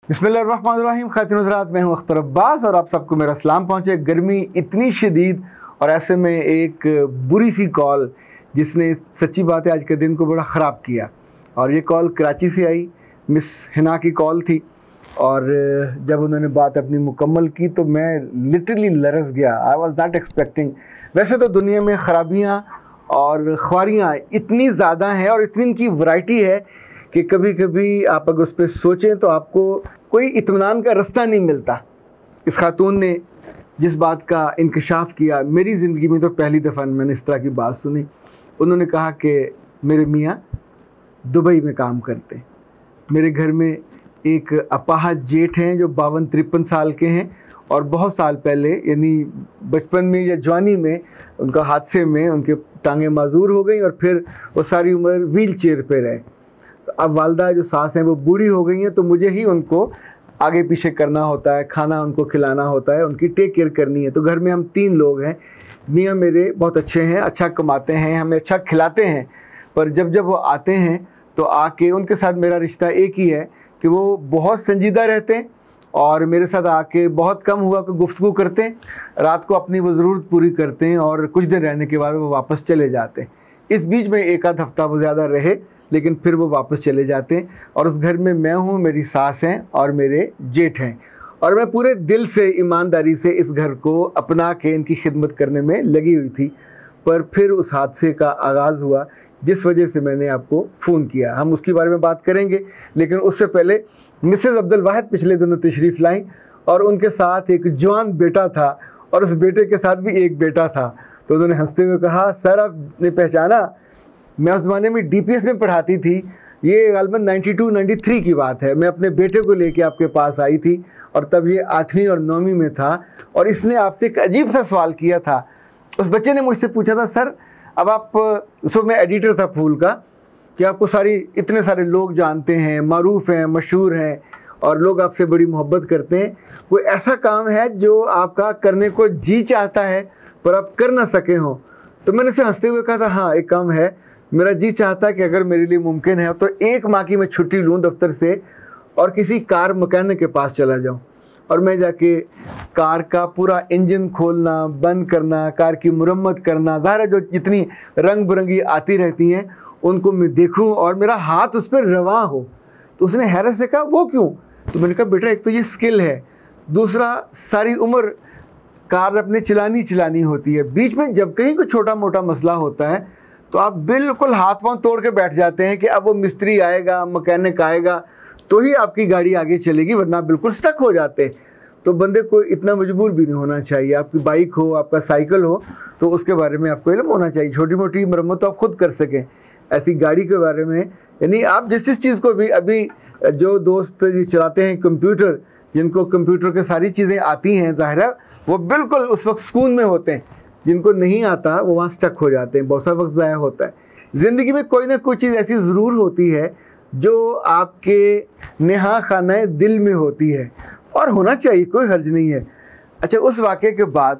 बिस्मिल्लाहिर्रहमानिर्रहीम। खातिन हज़रात, मैं हूँ अख्तर अब्बास और आप सबको मेरा सलाम पहुँचे। गर्मी इतनी शदीद और ऐसे में एक बुरी सी कॉल जिसने सच्ची बात है आज के दिन को बड़ा ख़राब किया। और ये कॉल कराची से आई, मिस हिना की कॉल थी। और जब उन्होंने बात अपनी मुकम्मल की तो मैं लिटरली लरस गया। I was not expecting. वैसे तो दुनिया में ख़राबियाँ और ख्वारियाँ इतनी ज़्यादा हैं और इतनी इनकी वैरायटी है कि कभी कभी आप अगर उस पर सोचें तो आपको कोई इत्मीनान का रास्ता नहीं मिलता। इस खातून ने जिस बात का इंकशाफ किया, मेरी ज़िंदगी में तो पहली दफ़ा मैंने इस तरह की बात सुनी। उन्होंने कहा कि मेरे मियाँ दुबई में काम करते हैं, मेरे घर में एक अपाहज जेठ हैं जो 52-53 साल के हैं और बहुत साल पहले यानी बचपन में या जवानी में उनका हादसे में उनके टांगें माजूर हो गई और फिर वो सारी उम्र व्हील चेयर पर रहे। तो अब वालदा जो सास हैं वो बूढ़ी हो गई हैं, तो मुझे ही उनको आगे पीछे करना होता है, खाना उनको खिलाना होता है, उनकी टेक केयर करनी है। तो घर में हम 3 लोग हैं। मियाँ मेरे बहुत अच्छे हैं, अच्छा कमाते हैं, हमें अच्छा खिलाते हैं। पर जब जब वो आते हैं तो आके उनके साथ मेरा रिश्ता एक ही है कि वो बहुत संजीदा रहते हैं और मेरे साथ आके बहुत कम हुआ कि गुफ्तगू करते हैं, रात को अपनी वो ज़रूरत पूरी करते हैं और कुछ दिन रहने के बाद वो वापस चले जाते हैं। इस बीच में एक आध हफ्ता वो ज़्यादा रहे लेकिन फिर वो वापस चले जाते हैं। और उस घर में मैं हूँ, मेरी सास हैं और मेरे जेठ हैं। और मैं पूरे दिल से ईमानदारी से इस घर को अपना के इनकी खिदमत करने में लगी हुई थी। पर फिर उस हादसे का आगाज़ हुआ जिस वजह से मैंने आपको फ़ोन किया। हम उसके बारे में बात करेंगे, लेकिन उससे पहले मिसेज़ अब्दुल वाहिद पिछले दिनों तशरीफ़ लाईं और उनके साथ एक जवान बेटा था और उस बेटे के साथ भी एक बेटा था। तो उन्होंने हंसते हुए कहा, सर आपने पहचाना, मैं उस ज़माने में DPS में पढ़ाती थी। ये गलबन 92-93 की बात है। मैं अपने बेटे को लेके आपके पास आई थी और तब ये 8वीं और 9वीं में था और इसने आपसे एक अजीब सा सवाल किया था। उस बच्चे ने मुझसे पूछा था, सर अब आप, सो मैं एडिटर था फूल का, कि आपको इतने सारे लोग जानते हैं, मारूफ़ हैं, मशहूर हैं और लोग आपसे बड़ी मोहब्बत करते हैं, कोई ऐसा काम है जो आपका करने को जी चाहता है पर आप कर ना सके हों? तो मैंने उसे हंसते हुए कहा था, हाँ एक काम है, मेरा जी चाहता है कि अगर मेरे लिए मुमकिन है तो 1 माह की मैं छुट्टी लूँ दफ्तर से और किसी कार मैकेनिक के पास चला जाऊँ और मैं जाके कार का पूरा इंजन खोलना, बंद करना, कार की मुरम्मत करना, ज़ाहिर है जो जितनी रंग बिरंगी आती रहती हैं उनको मैं देखूँ और मेरा हाथ उस पर रवां हो। तो उसने हैरत से कहा, वो क्यों? तो मैंने कहा, बेटा एक तो ये स्किल है, दूसरा सारी उम्र कार अपने चलानी होती है। बीच में जब कहीं कोई छोटा मोटा मसला होता है तो आप बिल्कुल हाथ पांव तोड़ के बैठ जाते हैं कि अब वो मिस्त्री आएगा, मैकेनिक आएगा तो ही आपकी गाड़ी आगे चलेगी, वरना बिल्कुल स्टक हो जाते हैं। तो बंदे को इतना मजबूर भी नहीं होना चाहिए। आपकी बाइक हो, आपका साइकिल हो, तो उसके बारे में आपको इल्म होना चाहिए। छोटी मोटी मरम्मत तो आप खुद कर सकें। ऐसी गाड़ी के बारे में यानी आप जिस चीज़ को भी, अभी जो दोस्त चलाते हैं कंप्यूटर, जिनको कंप्यूटर के सारी चीज़ें आती हैं, ज़ाहिर है वो बिल्कुल उस वक्त सुकून में होते हैं। जिनको नहीं आता वो वहाँ स्टक हो जाते हैं, बहुत सा वक्त ज़ाया होता है। ज़िंदगी में कोई ना कोई चीज़ ऐसी ज़रूर होती है जो आपके नेहा खाना दिल में होती है और होना चाहिए, कोई हर्ज नहीं है। अच्छा, उस वाक़े के बाद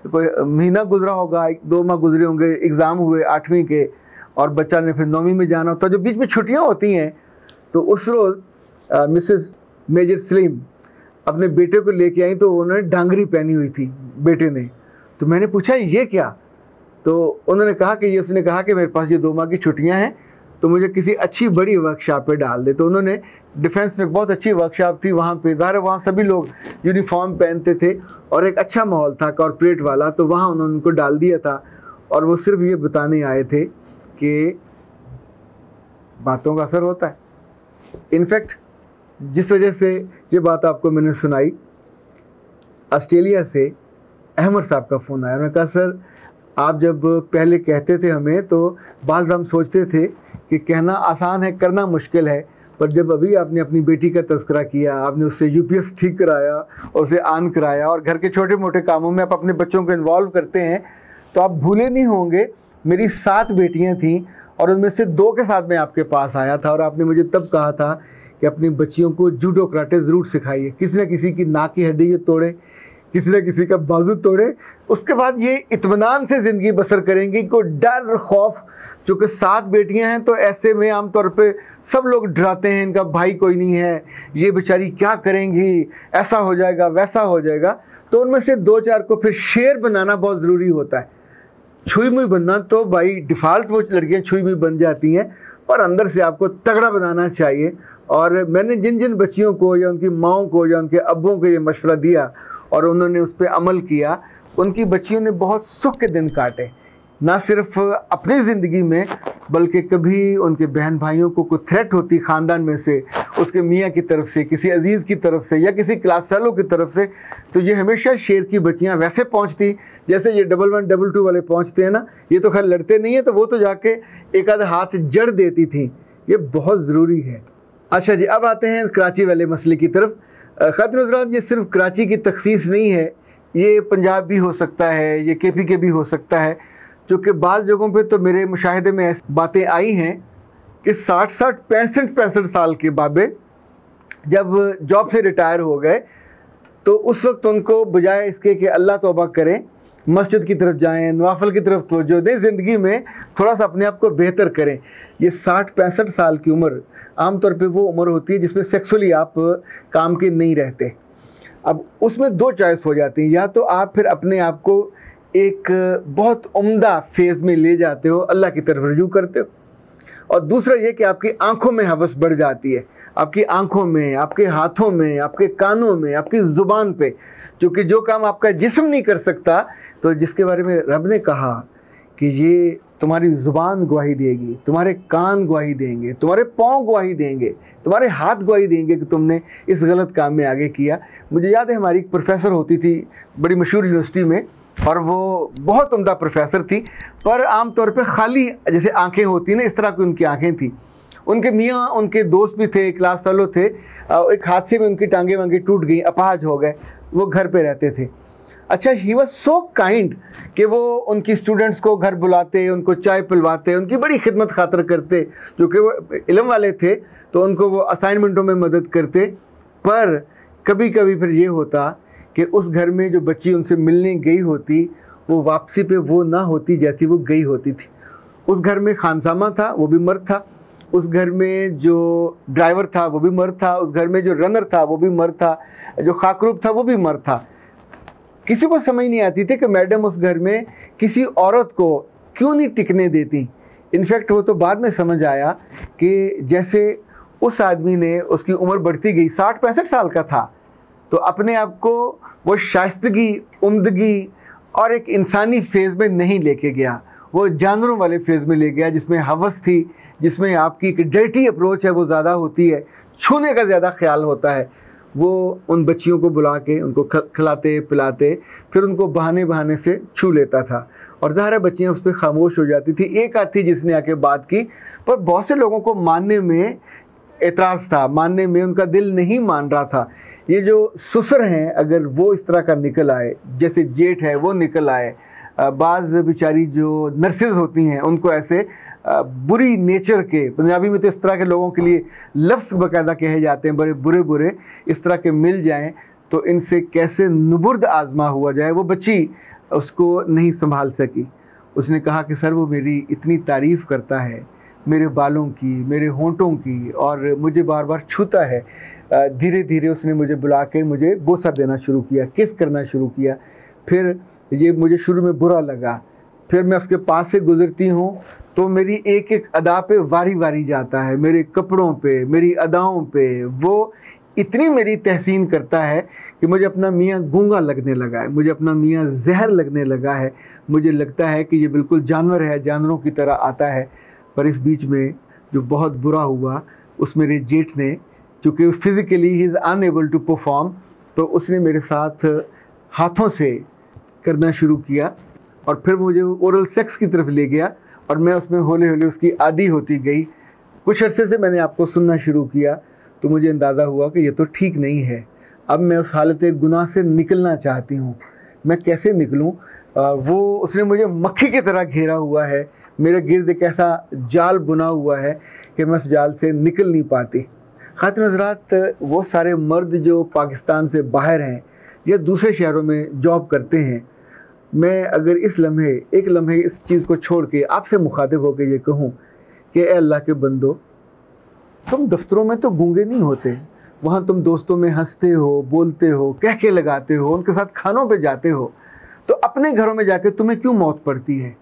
कोई महीना गुजरा होगा, 2 माह गुजरे होंगे, एग्ज़ाम हुए 8वीं के और बच्चा ने फिर 9वीं में जाना होता। जो बीच में छुट्टियाँ होती हैं तो उस रोज़ मिसेस मेजर सलीम अपने बेटे को लेके आई तो उन्होंने डांगरी पहनी हुई थी बेटे ने। तो मैंने पूछा ये क्या? तो उन्होंने कहा कि ये, उसने कहा कि मेरे पास ये 2 माह की छुट्टियां हैं तो मुझे किसी अच्छी बड़ी वर्कशॉप पे डाल दे। तो उन्होंने डिफेंस में बहुत अच्छी वर्कशॉप थी, वहाँ पे ज़ाहिर वहाँ सभी लोग यूनिफॉर्म पहनते थे और एक अच्छा माहौल था कॉरपोरेट वाला, तो वहाँ उन्होंने उनको डाल दिया था। और वो सिर्फ ये बताने आए थे कि बातों का असर होता है। इनफैक्ट जिस वजह से ये बात आपको मैंने सुनाई, ऑस्ट्रेलिया से अहमद साहब का फ़ोन आया। उन्होंने कहा, सर आप जब पहले कहते थे हमें तो बाज़ हम सोचते थे कि कहना आसान है, करना मुश्किल है, पर जब अभी आपने अपनी बेटी का तज़किरा किया, आपने उससे UPS ठीक कराया और उसे ऑन कराया और घर के छोटे मोटे कामों में आप अपने बच्चों को इन्वॉल्व करते हैं, तो आप भूले नहीं होंगे मेरी 7 बेटियाँ थीं और उनमें से 2 के साथ मैं आपके पास आया था और आपने मुझे तब कहा था कि अपनी बच्चियों को जूडो कराटे ज़रूर सिखाइए, किसी न किसी की नाक की हड्डी ये तोड़े, किसी न किसी का बाजू तोड़े, उसके बाद ये इत्मीनान से ज़िंदगी बसर करेंगी। कोई डर खौफ, चूँकि 7 बेटियां हैं तो ऐसे में आमतौर पे सब लोग डराते हैं, इनका भाई कोई नहीं है, ये बेचारी क्या करेंगी, ऐसा हो जाएगा वैसा हो जाएगा। तो उनमें से 2-4 को फिर शेर बनाना बहुत ज़रूरी होता है। छुई मुई बनना तो भाई डिफ़ॉल्ट वो लड़कियां छुई मुई बन जाती हैं, पर अंदर से आपको तगड़ा बनाना चाहिए। और मैंने जिन जिन बच्चियों को या उनकी माँओं को या उनके अब्बों को ये मशवरा दिया और उन्होंने उस पर अमल किया, उनकी बच्चियों ने बहुत सुख के दिन काटे, ना सिर्फ अपनी ज़िंदगी में बल्कि कभी उनके बहन भाइयों को कोई थ्रेट होती ख़ानदान में से, उसके मियाँ की तरफ से, किसी अजीज़ की तरफ से या किसी क्लास फेलो की तरफ से, तो ये हमेशा शेर की बच्चियाँ वैसे पहुँचती जैसे ये 11 22 वाले पहुँचते हैं ना। ये तो खैर लड़ते नहीं है, तो वो तो जाके एक आध हाथ जड़ देती थी। ये बहुत ज़रूरी है। अच्छा जी, अब आते हैं कराची वाले मसले की तरफ। ख़ातिन हज़रात, ये सिर्फ कराची की तख़सीस नहीं है, ये पंजाब भी हो सकता है, ये KP के भी हो सकता है। क्योंकि बाज़ जगहों पे तो मेरे मुशाहिदे में ऐसी बातें आई हैं कि 60-60 65-65 साल के बाबे जब जॉब से रिटायर हो गए तो उस वक्त उनको बजाय इसके कि अल्लाह तौबा करें, मस्जिद की तरफ जाएं, नवाफिल की तरफ तवज्जो दें, ज़िंदगी में थोड़ा सा अपने आप को बेहतर करें। ये 60-65 साल की उम्र आमतौर पे वो उम्र होती है जिसमें सेक्सुअली आप काम के नहीं रहते। अब उसमें 2 चॉइस हो जाती हैं, या तो आप फिर अपने आप को एक बहुत उम्दा फेज़ में ले जाते हो, अल्लाह की तरफ रुजू करते हो, और दूसरा ये कि आपकी आंखों में हवस बढ़ जाती है, आपकी आंखों में, आपके हाथों में, आपके कानों में, आपकी ज़ुबान पे, क्योंकि जो काम आपका जिस्म नहीं कर सकता, तो जिसके बारे में रब ने कहा कि ये तुम्हारी ज़ुबान गवाही देगी, तुम्हारे कान गवाही देंगे, तुम्हारे पाँव गवाही देंगे, तुम्हारे हाथ गवाही देंगे कि तुमने इस गलत काम में आगे किया। मुझे याद है हमारी एक प्रोफेसर होती थी बड़ी मशहूर यूनिवर्सिटी में, और वो बहुत उम्दा प्रोफेसर थी, पर आम तौर पे खाली जैसे आंखें होती हैं ना, इस तरह की उनकी आंखें थी। उनके मियाँ, उनके दोस्त भी थे, क्लास फेलो थे, एक हादसे में उनकी टांगे वांगे टूट गई, अपाहज हो गए, वो घर पे रहते थे। अच्छा, ही वॉज सो काइंड कि वो उनकी स्टूडेंट्स को घर बुलाते, उनको चाय पिलवाते, उनकी बड़ी खिदमत खातर करते, जो कि वो इल्म वाले थे तो उनको वो असाइनमेंटों में मदद करते। पर कभी कभी फिर ये होता कि उस घर में जो बच्ची उनसे मिलने गई होती, वो वापसी पे वो ना होती जैसी वो गई होती थी। उस घर में खानसामा था, वो भी मर्द था। उस घर में जो ड्राइवर था वो भी मर्द था। उस घर में जो रनर था वो भी मर्द था। जो खाकरूब था वो भी मर्द था। किसी को समझ नहीं आती थी कि मैडम उस घर में किसी औरत को क्यों नहीं टिकने देती। इनफैक्ट वो तो बाद में समझ आया कि जैसे उस आदमी ने, उसकी उम्र बढ़ती गई, 60-65 साल का था, तो अपने आप को वो शाइस्तगी, उम्दगी और एक इंसानी फेज़ में नहीं लेके गया, वो जानवरों वाले फेज़ में ले गया, जिसमें हवस थी, जिसमें आपकी एक डर्टी अप्रोच है वो ज़्यादा होती है, छूने का ज़्यादा ख्याल होता है। वो उन बच्चियों को बुला के उनको खिलाते पिलाते, फिर उनको बहाने बहाने से छू लेता था, और ज़ाहिर बच्चियाँ उस पर खामोश हो जाती थी। एक आध थी जिसने आके बात की, पर बहुत से लोगों को मानने में एतराज़ था, मानने में उनका दिल नहीं मान रहा था। ये जो ससुर हैं, अगर वो इस तरह का निकल आए, जैसे जेठ है वो निकल आए, बाज़ बेचारी जो नर्सेज होती हैं उनको ऐसे बुरी नेचर के, पंजाबी में तो इस तरह के लोगों के लिए लफ्ज़ बाकायदा कहे जाते हैं, बड़े बुरे बुरे, इस तरह के मिल जाएं तो इनसे कैसे नुबुर्द आज़मा हुआ जाए। वो बच्ची उसको नहीं संभाल सकी। उसने कहा कि सर, वो मेरी इतनी तारीफ़ करता है, मेरे बालों की, मेरे होंठों की, और मुझे बार बार छूता है। धीरे धीरे उसने मुझे बुला के मुझे बोसा देना शुरू किया, किस करना शुरू किया। फिर ये मुझे शुरू में बुरा लगा, फिर मैं उसके पास से गुज़रती हूँ तो मेरी एक एक अदा पे वारी वारी जाता है, मेरे कपड़ों पे, मेरी अदाओं पे। वो इतनी मेरी तहसीन करता है कि मुझे अपना मियाँ गूंगा लगने लगा है, मुझे अपना मियाँ जहर लगने लगा है, मुझे लगता है कि ये बिल्कुल जानवर है, जानवरों की तरह आता है। पर इस बीच में जो बहुत बुरा हुआ, उस मेरे जेठ ने, चूँकि physically he is unable to perform, तो उसने मेरे साथ हाथों से करना शुरू किया, और फिर मुझे ओरल सेक्स की तरफ ले गया, और मैं उसमें हौले हौले उसकी आदी होती गई। कुछ अरसे से मैंने आपको सुनना शुरू किया तो मुझे अंदाज़ा हुआ कि ये तो ठीक नहीं है। अब मैं उस हालत गुनाह से निकलना चाहती हूँ। मैं कैसे निकलूँ? वो उसने मुझे मक्खी की तरह घेरा हुआ है, मेरे गिर्द एक ऐसा जाल बुना हुआ है कि मैं उस जाल से निकल नहीं पाती। ख़ातिन हज़रात, वो सारे मर्द जो पाकिस्तान से बाहर हैं, या दूसरे शहरों में जॉब करते हैं, मैं अगर एक लम्हे इस चीज़ को छोड़ के आपसे मुखातिब होकर ये कहूँ कि ए अल्लाह के बंदो, तुम दफ्तरों में तो गूंगे नहीं होते, वहाँ तुम दोस्तों में हंसते हो, बोलते हो, कह के लगाते हो, उनके साथ खानों पे जाते हो, तो अपने घरों में जाके तुम्हें क्यों मौत पड़ती है?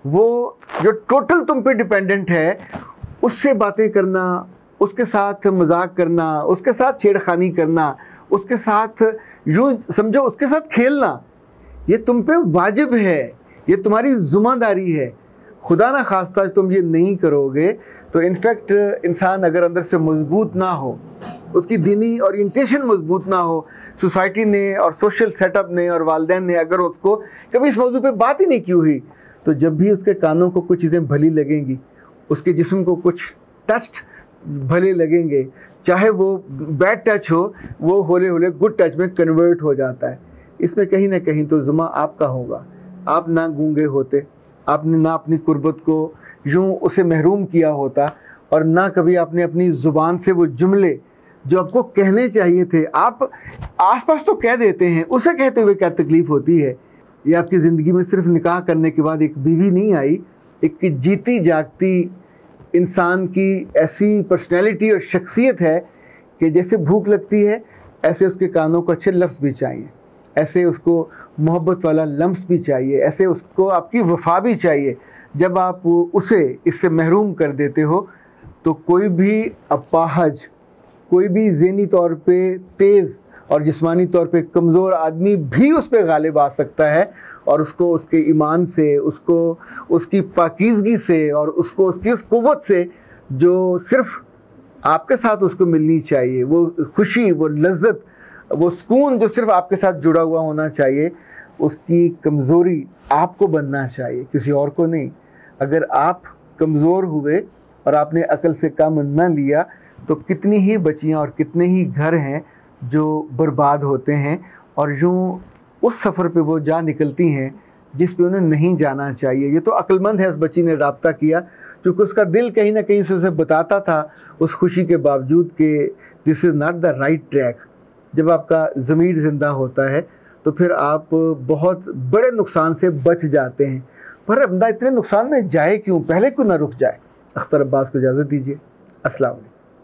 वो जो टोटल तुम पे डिपेंडेंट है, उससे बातें करना, उसके साथ मजाक करना, उसके साथ छेड़खानी करना, उसके साथ यूँ समझो उसके साथ खेलना, ये तुम पे वाजिब है, ये तुम्हारी ज़िम्मेदारी है। खुदा ना खास्ता तुम ये नहीं करोगे तो इनफैक्ट इंसान अगर अंदर से मजबूत ना हो, उसकी दीनी ओरिएंटेशन मजबूत ना हो, सोसाइटी ने और सोशल सेटअप ने और वालिदैन ने अगर उसको कभी इस मौजू पे बात ही नहीं की हुई, तो जब भी उसके कानों को कुछ चीज़ें भली लगेंगी, उसके जिस्म को कुछ टच भले लगेंगे, चाहे वो बैड टच हो, वो होले होले गुड टच में कन्वर्ट हो जाता है। इसमें कहीं ना कहीं तो ज़ुमा आपका होगा। आप ना गूंगे होते, आपने ना अपनी कुर्बत को यूँ उसे महरूम किया होता, और ना कभी आपने अपनी ज़ुबान से वो जुमले जो आपको कहने चाहिए थे आप आसपास तो कह देते हैं, उसे कहते हुए क्या तकलीफ़ होती है। ये आपकी ज़िंदगी में सिर्फ निकाह करने के बाद एक बीवी नहीं आई, एक जीती जागती इंसान की ऐसी पर्सनैलिटी और शख्सियत है कि जैसे भूख लगती है ऐसे उसके कानों को अच्छे लफ्ज़ भी चाहिए, ऐसे उसको मोहब्बत वाला लम्स भी चाहिए, ऐसे उसको आपकी वफा भी चाहिए। जब आप उसे इससे महरूम कर देते हो तो कोई भी अपाहज, कोई भी ज़हनी तौर पे तेज़ और जिस्मानी तौर पे कमज़ोर आदमी भी उस पर गालिब आ सकता है, और उसको उसके ईमान से, उसको उसकी पाकीज़गी से, और उसको उसकी उस क़ुव्वत से जो सिर्फ़ आपके साथ उसको मिलनी चाहिए, वो खुशी, वो लज्जत, वो सुकून जो सिर्फ़ आपके साथ जुड़ा हुआ होना चाहिए, उसकी कमज़ोरी आपको बनना चाहिए, किसी और को नहीं। अगर आप कमज़ोर हुए और आपने अकल से काम न लिया तो कितनी ही बच्चियाँ और कितने ही घर हैं जो बर्बाद होते हैं, और यूँ उस सफ़र पे वो जा निकलती हैं जिस पे उन्हें नहीं जाना चाहिए। ये तो अक्लमंद है, उस बच्ची ने राब्ता किया क्योंकि उसका दिल कहीं ना कहीं से उसे बताता था उस खुशी के बावजूद कि this is not the right track. जब आपका ज़मीर ज़िंदा होता है तो फिर आप बहुत बड़े नुकसान से बच जाते हैं। पर बंदा इतने नुकसान में जाए क्यों, पहले क्यों ना रुक जाए। अख्तर अब्बास को इजाज़त दीजिए। अस्सलाम वालेकुम।